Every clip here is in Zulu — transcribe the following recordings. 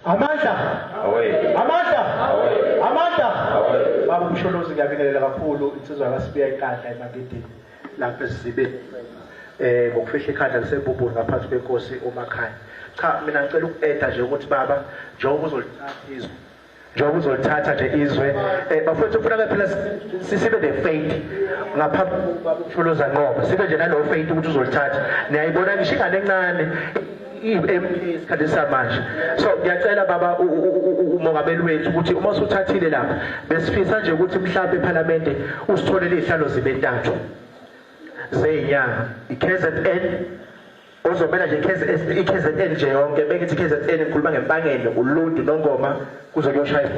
Amandla. Away. Amandla. Away. Amandla. Away. Baba umsholozi ngiyabingelela kakhulu insizwa kaSibiya iqanda emaketini lapha esizibe ngokufihla ikhanda lisebubuni ngaphansi kwenkosi uMakhaya. Cha mina ngicela uku-eda nje ukuthi baba njengoba uzolithatha izwe. Njengoba uzolithatha nje izwe bafowethu kufuneka phela sibe ne-faith ngaphambi baba umsholozi anqoba. Sibe nje nalo faith ukuthi uzolithatha. Niyayibona ngisho ingane encane isikhathi samanje. So ngiyacela baba umongameli wethu ukuthi uma usuthathile lapha besifisa nje ukuthi mhlawumbe eParliament usitholele izihlalo zibe 3 zeyinyanga iKZN ozomela nje iKZN nje yonke bekithi iKZN ngikhuluma ngempangelo uLundu noNgoma kuze kuyoshaya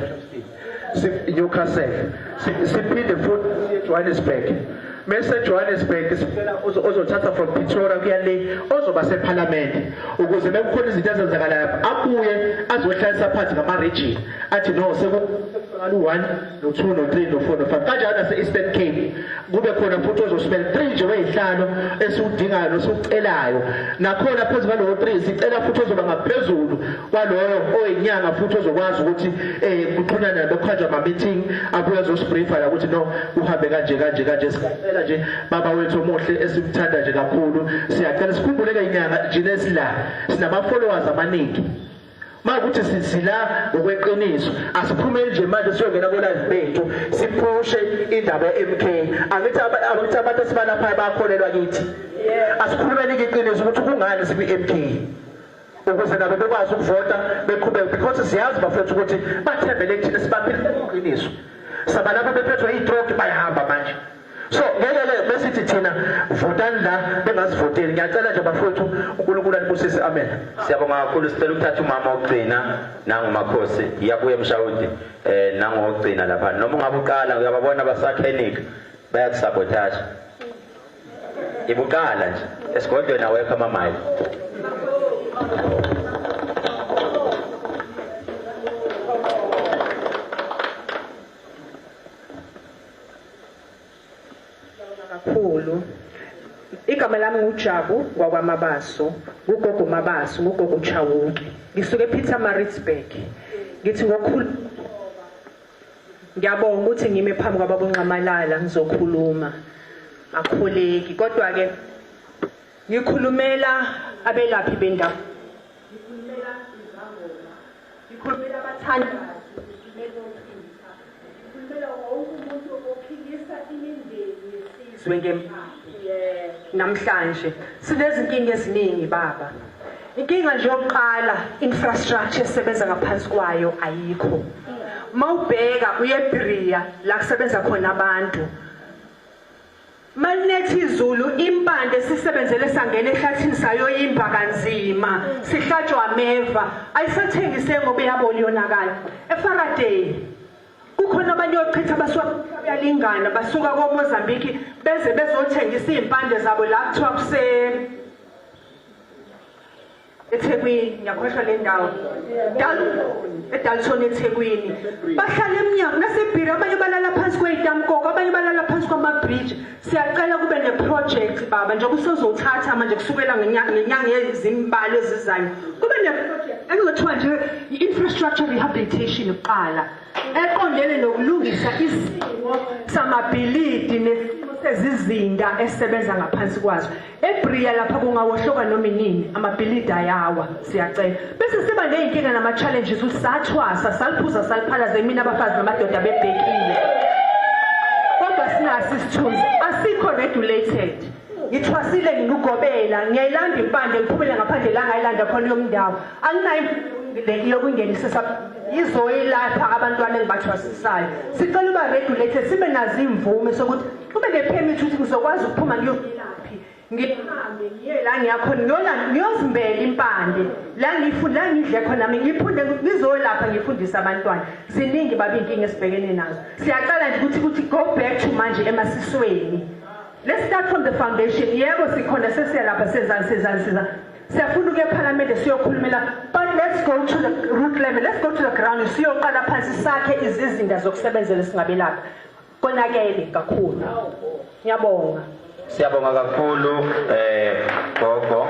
Newcastle siphinde futhi eJohannesburg Mese Johannesburg sifela ozothatha from Pretoria kuya le ozoba seParliament ukuze bekukhona izinto ezenzakalayo abuye azohlalisa phansi ngama region athi no sekufakala u1 no2 no3 no4 no5 kanjalo nase Eastern Cape kube khona futhi ozospela 3 nje wezihlalo esudingayo nosucelayo nakhona phezu kwalo 3 sicela futhi ozoba ngaphezulu kwaloyo oyinyanga futhi ozokwazi ukuthi kuxhunyana lokhanjwa ama meeting abuye azosbriefa la ukuthi no uhambe kanje nje baba wethu omuhle esimthanda nje kakhulu siyacela sikhumbuleke inyanga njene sila sinama followers amaningi makuthi sisila ngokweqiniso asiphumeli nje manje siyongena ko live bethu siphushe indaba yeMK angithi abantu esibalapha bayakholelwa kithi asikhulumeni iqiniso ukuthi kungani sikwi-MK ukuze nabo bekwazi ukuvota beqhubeka because siyazi bafethu ukuthi bathembele kuthina sibaphile iqiniso sabalapha bephethwe yi-stroke bayahamba manje. So ngeke besithi thina votani la bengasivoteli ngiyacela nje bafowethu uNkulunkulu anibusise amen. Siyabonga kakhulu sicela ukuthatha umama ogcina nangumakhosi iyabuye emshawudi nangogcina lapha noma ungabe uqala uyababona basakhenika bayakusabotage ibuqala nje esigodlweni awekho amamayi kakhulu. Igama lami nguJabu kwakwamabaso, ugogo Mabaso, ugogo Chawuki. Ngisuke ePietermaritzburg. Ngithi ngokukhulu ngiyabonga ukuthi ngime phambi kwababonqamalala ngizokhuluma. Akholeki kodwa ke ngikhulumela abelaphi bendawo. Ngikhulumela izangoma. Ngikhulumela abathandazi, ngikhulumela wonke umuntu ophikisa imindeni yesizwe namhlanje sinezinkinga eziningi baba. Inkinga nje yokuqala infrastructure esebenza ngaphansi kwayo ayikho. Mawubheka uyeBria la kusebenza khona abantu. Malinethi izulu impande sisebenzele sangena ehlathini sayoyimba kanzima sihlatshwa ameva ayisathengise ngoba iyabona yonakala. eFaraday kukhona abanye oqhitha baswayalingana basuka koMozambique beze bezothengisa impande zabo la kuthiwa kuse eThekwini ngiyakhohlwa le ndawo eDalton eThekwini bahlala eminyango naseBhira abanye balala phansi kweyitamkoko abanye balala phansi kwama-bridge. Siyacela kube ne-project baba njengoba usozothatha manje kusukela ngenyanga yezimbalo ezizayo kube ne-project ekuthiwa nje i-infrastructure rehabilitation yokuqala eqondene nokulungisa isimo samabhilidi nesimo sezizinda esebenza ngaphansi kwazo. eBria lapha kungawohloka noma inini amabhilidi ayawa siyacela bese siba neyinkinga nama-challenges usathwasa saliphuza saliphalaze mina abafazi namadoda bebhekile kodwa sinasi isithunzi asikho regulated. Ngithwasile ngikugobela ngiyayilanda impande ngiphumele ngaphandle la ngayilanda khona yomndawo anginayo yokungenisa izoyilapha abantwana engibathwasisayo. Sicela uba regulated sibe nazo imvume sokuthi kube ne-permit ukuthi ngizokwazi ukuphuma ngiyophi ngihambe ngiye la ngiyakhona ngiyozimbela impande la ngidle khona ngiphinde ngizolapha ngifundise abantwana. Ziningi baba inkinga esibhekene nazo. Siyacela nje ukuthi go back to manje emasisweni. Let's start from the foundation. Yebo sikhona sesiyalapha sezansiza siyafuna ukuya eParliament siyokhulumela but let's go to the root level, let's go to the ground siyoqala phansi sakhe izizinda zokusebenzela singabelapha konakele kakhulu. Ngiyabonga. Siyabonga kakhulu gogo.